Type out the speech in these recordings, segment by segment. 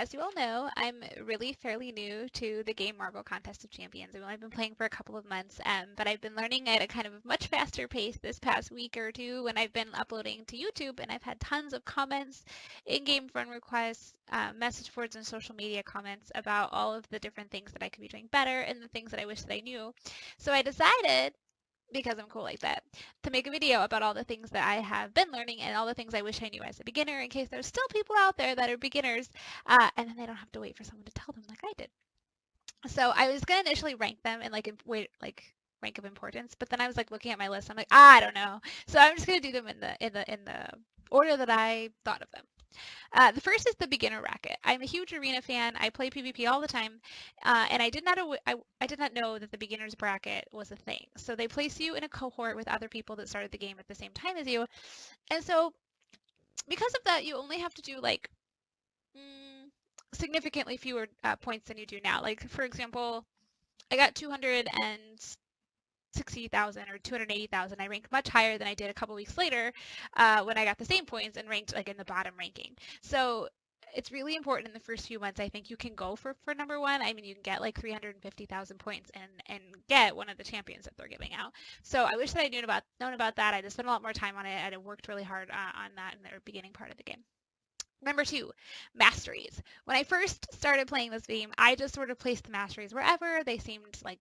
as you all know, I'm really fairly new to the game Marble Contest of Champions. I've only been playing for a couple of months, but I've been learning at a kind of much faster pace this past week or two when I've been uploading to YouTube, and I've had tons of comments, in-game friend requests, message boards, and social media comments about all of the different things that I could be doing better and the things that I wish that I knew. So I decided, because I'm cool like that, to make a video about all the things that I have been learning and all the things I wish I knew as a beginner, in case there's still people out there that are beginners, and then they don't have to wait for someone to tell them like I did. So I was gonna initially rank them in rank of importance, but then I was like looking at my list. I'm like, I don't know. So I'm just gonna do them in the order that I thought of them. The first is the beginner bracket. I'm a huge arena fan. I play PvP all the time, and I did not know that the beginner's bracket was a thing. So they place you in a cohort with other people that started the game at the same time as you, and so because of that, you only have to do like significantly fewer points than you do now. Like for example, I got 260,000 or 280,000. I ranked much higher than I did a couple weeks later when I got the same points and ranked like in the bottom ranking. So it's really important in the first few months. I think you can go for number one. I mean, you can get like 350,000 points and get one of the champions that they're giving out. So I wish that I'd known about that. I just spent a lot more time on it. I worked really hard on that in the beginning part of the game. Number 2, masteries. When I first started playing this game, I just sort of placed the masteries wherever. They seemed like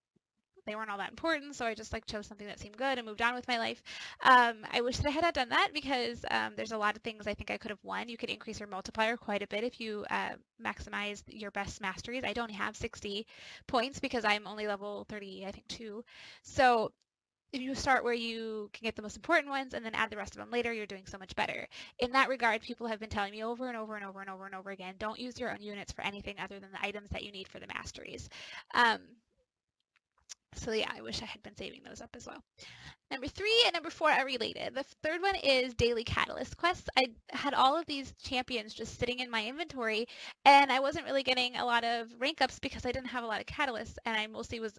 they weren't all that important, so I just like chose something that seemed good and moved on with my life. I wish that I had done that because there's a lot of things I think I could have won. You could increase your multiplier quite a bit if you maximize your best masteries. I don't have 60 points because I'm only level 30, I think 2. So if you start where you can get the most important ones and then add the rest of them later, you're doing so much better. In that regard, people have been telling me over and over and over and over and over again, don't use your own units for anything other than the items that you need for the masteries. So yeah, I wish I had been saving those up as well. Number 3 and number 4 are related. The third one is daily catalyst quests. I had all of these champions just sitting in my inventory, and I wasn't really getting a lot of rank ups because I didn't have a lot of catalysts, and I mostly was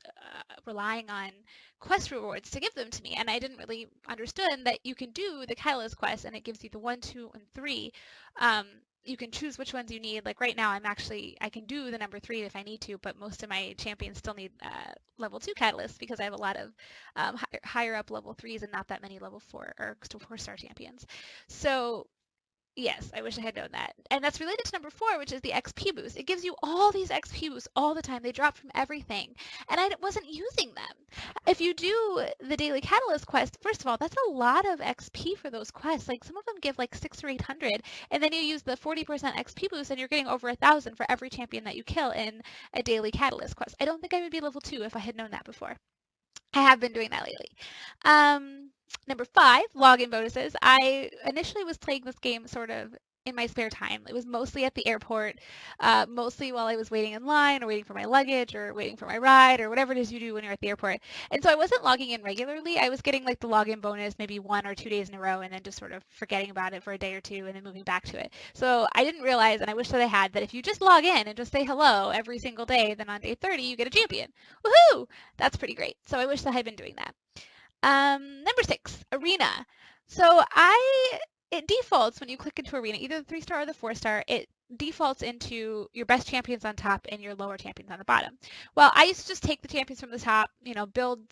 relying on quest rewards to give them to me, and I didn't really understand that you can do the catalyst quest, and it gives you the 1, 2, and 3. You can choose which ones you need. Like right now, I can do the number 3 if I need to, but most of my champions still need level 2 catalysts because I have a lot of higher up level 3s and not that many level 4 or 4-star champions. So yes, I wish I had known that. And that's related to number 4, which is the XP boost. It gives you all these XP boosts all the time. They drop from everything. And I wasn't using them. If you do the daily catalyst quest, first of all, that's a lot of XP for those quests. Like some of them give like 600 or 800. And then you use the 40% XP boost and you're getting over 1,000 for every champion that you kill in a daily catalyst quest. I don't think I would be level 2 if I had known that before. I have been doing that lately. Number 5, login bonuses. I initially was playing this game sort of in my spare time. It was mostly at the airport, mostly while I was waiting in line or waiting for my luggage or waiting for my ride or whatever it is you do when you're at the airport. And so I wasn't logging in regularly. I was getting like the login bonus maybe 1 or 2 days in a row and then just sort of forgetting about it for a day or two and then moving back to it. So I didn't realize, and I wish that I had, that if you just log in and just say hello every single day, then on day 30 you get a champion. Woohoo! That's pretty great. So I wish that I had been doing that. Number 6, arena. So it defaults when you click into arena, either the 3-star or the 4-star, it defaults into your best champions on top and your lower champions on the bottom. Well, I used to just take the champions from the top, build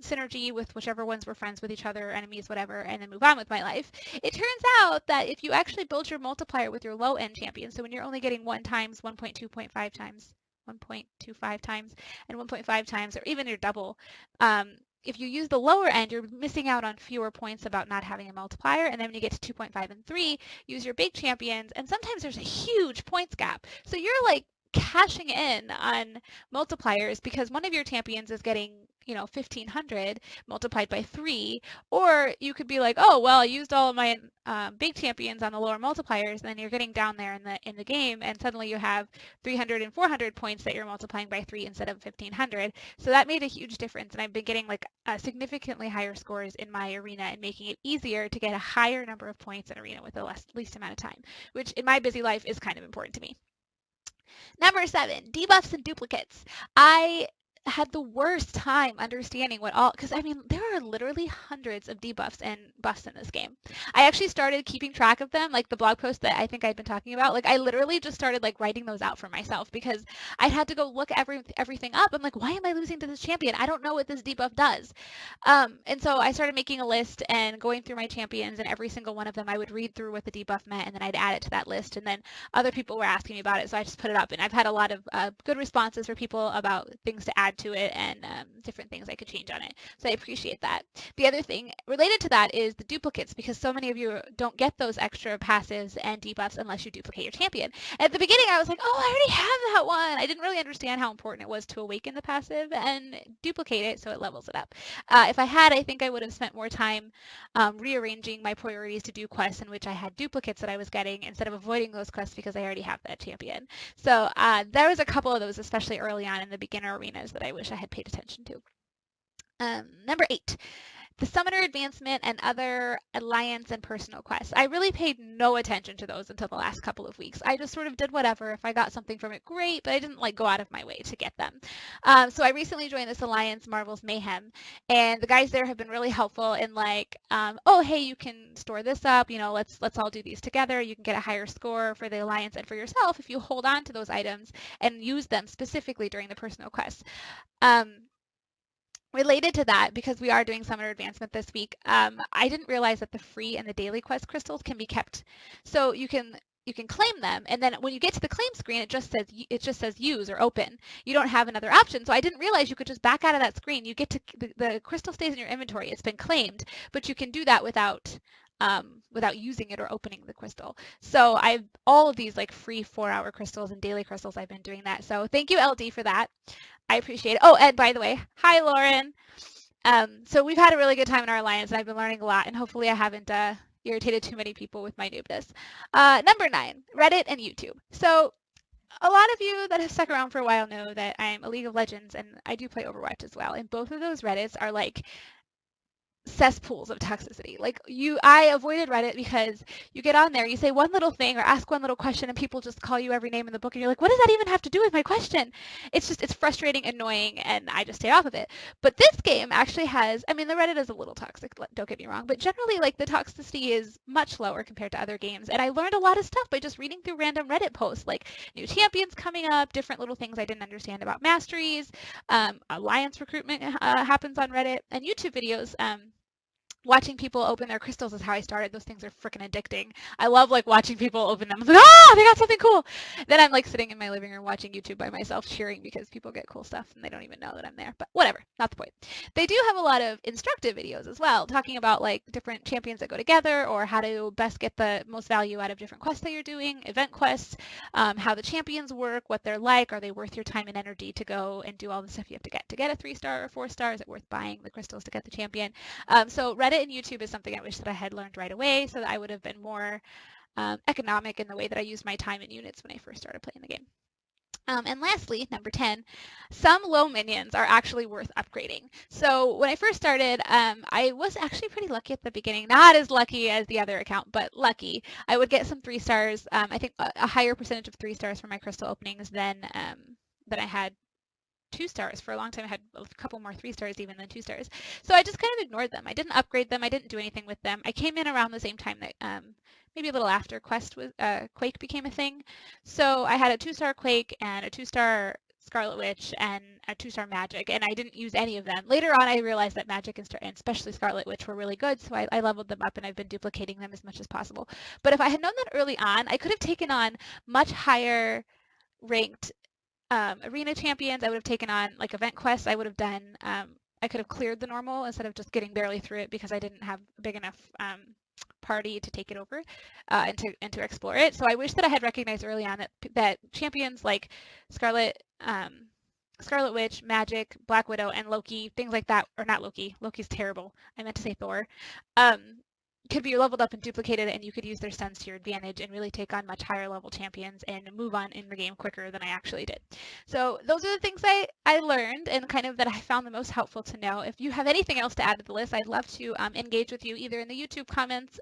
synergy with whichever ones were friends with each other, enemies, whatever, and then move on with my life. It turns out that if you actually build your multiplier with your low-end champions, so when you're only getting 1 times, 1.2.5 times, 1.25 times, and 1.5 times, or even your double, if you use the lower end, you're missing out on fewer points about not having a multiplier. And then when you get to 2.5 and 3, use your big champions. And sometimes there's a huge points gap. So you're like cashing in on multipliers because one of your champions is getting 1,500 multiplied by 3, or you could be like, oh well, I used all of my big champions on the lower multipliers, and then you're getting down there in the game, and suddenly you have 300 and 400 points that you're multiplying by 3 instead of 1,500. So that made a huge difference, and I've been getting like significantly higher scores in my arena and making it easier to get a higher number of points in arena with the least amount of time, which in my busy life is kind of important to me. Number 7, debuffs and duplicates. I had the worst time understanding what all, because I mean, there are literally hundreds of debuffs and buffs in this game. I actually started keeping track of them, like the blog post that I think I'd been talking about. Like I literally just started like writing those out for myself because I had to go look everything up. I'm like, why am I losing to this champion? I don't know what this debuff does. And so I started making a list and going through my champions, and every single one of them I would read through what the debuff meant, and then I'd add it to that list. And then other people were asking me about it, so I just put it up. And I've had a lot of good responses for people about things to add to it and different things I could change on it. So I appreciate that. The other thing related to that is the duplicates, because so many of you don't get those extra passives and debuffs unless you duplicate your champion. At the beginning, I was like, oh, I already have that one. I didn't really understand how important it was to awaken the passive and duplicate it so it levels it up. If I had, I think I would have spent more time rearranging my priorities to do quests in which I had duplicates that I was getting instead of avoiding those quests because I already have that champion. So there was a couple of those, especially early on in the beginner arenas, that I wish I had paid attention to. Number 8. The Summoner Advancement and other alliance and personal quests. I really paid no attention to those until the last couple of weeks. I just sort of did whatever. If I got something from it, great, but I didn't like go out of my way to get them. So I recently joined this alliance, Marvel's Mayhem, and the guys there have been really helpful in like, oh, hey, you can store this up, you know, let's all do these together. You can get a higher score for the alliance and for yourself if you hold on to those items and use them specifically during the personal quests. Related to that, because we are doing Summoner Advancement this week, I didn't realize that the free and the daily quest crystals can be kept. So you can claim them, and then when you get to the claim screen, it just says use or open. You don't have another option. So I didn't realize you could just back out of that screen. You get to the crystal stays in your inventory. It's been claimed, but you can do that without using it or opening the crystal. So all of these like free 4-hour crystals and daily crystals, I've been doing that. So thank you, LD, for that. I appreciate it. Oh, and by the way, hi, Lauren. So we've had a really good time in our alliance, and I've been learning a lot, and hopefully I haven't irritated too many people with my noobness. Number 9, Reddit and YouTube. So a lot of you that have stuck around for a while know that I'm a League of Legends, and I do play Overwatch as well, and both of those Reddits are like cesspools of toxicity. Like I avoided Reddit because you get on there, you say one little thing or ask one little question, and people just call you every name in the book, and you're like, what does that even have to do with my question? It's frustrating, annoying, and I just stay off of it. But this game actually has, I mean, the Reddit is a little toxic, don't get me wrong, but generally like the toxicity is much lower compared to other games, and I learned a lot of stuff by just reading through random Reddit posts, like new champions coming up, different little things I didn't understand about masteries, alliance recruitment happens on Reddit, and YouTube videos. Watching people open their crystals is how I started. Those things are freaking addicting. I love like watching people open them. I'm like, oh, they got something cool. Then I'm like sitting in my living room watching YouTube by myself, cheering because people get cool stuff and they don't even know that I'm there. But whatever, not the point. They do have a lot of instructive videos as well, talking about like different champions that go together or how to best get the most value out of different quests that you're doing, event quests, how the champions work, what they're like, are they worth your time and energy to go and do all the stuff you have to get a 3-star or 4-star? Is it worth buying the crystals to get the champion? So Reddit and YouTube is something I wish that I had learned right away so that I would have been more economic in the way that I used my time and units when I first started playing the game. And lastly, number 10, some low minions are actually worth upgrading. So when I first started, I was actually pretty lucky at the beginning. Not as lucky as the other account, but lucky. I would get some 3-stars. I think a higher percentage of 3-stars for my crystal openings than I had 2-stars. For a long time I had a couple more 3-stars even than 2-stars. So I just kind of ignored them. I didn't upgrade them. I didn't do anything with them. I came in around the same time that maybe a little after Quake became a thing. So I had a 2-star Quake and a 2-star Scarlet Witch and a 2-star Magic, and I didn't use any of them. Later on I realized that Magic and especially Scarlet Witch were really good, so I leveled them up and I've been duplicating them as much as possible. But if I had known that early on, I could have taken on much higher ranked arena champions. I would have taken on like event quests. I would have done, I could have cleared the normal instead of just getting barely through it because I didn't have a big enough party to take it over and to explore it. So I wish that I had recognized early on that champions like Scarlet Witch, Magic, Black Widow, and Loki, things like that, or not Loki. Loki's terrible. I meant to say Thor. Could be leveled up and duplicated, and you could use their stuns to your advantage and really take on much higher level champions and move on in the game quicker than I actually did. So those are the things I learned and kind of that I found the most helpful to know. If you have anything else to add to the list, I'd love to engage with you either in the YouTube comments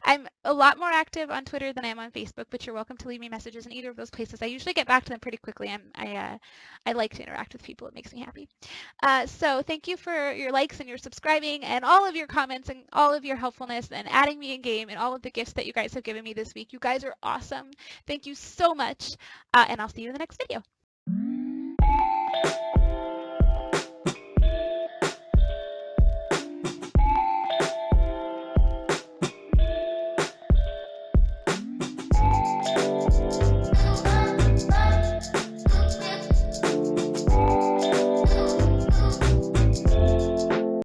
I'm a lot more active on Twitter than I am on Facebook, but you're welcome to leave me messages in either of those places. I usually get back to them pretty quickly. I like to interact with people. It makes me happy. So thank you for your likes and your subscribing and all of your comments and all of your helpfulness and adding me in game and all of the gifts that you guys have given me this week. You guys are awesome. Thank you so much, and I'll see you in the next video.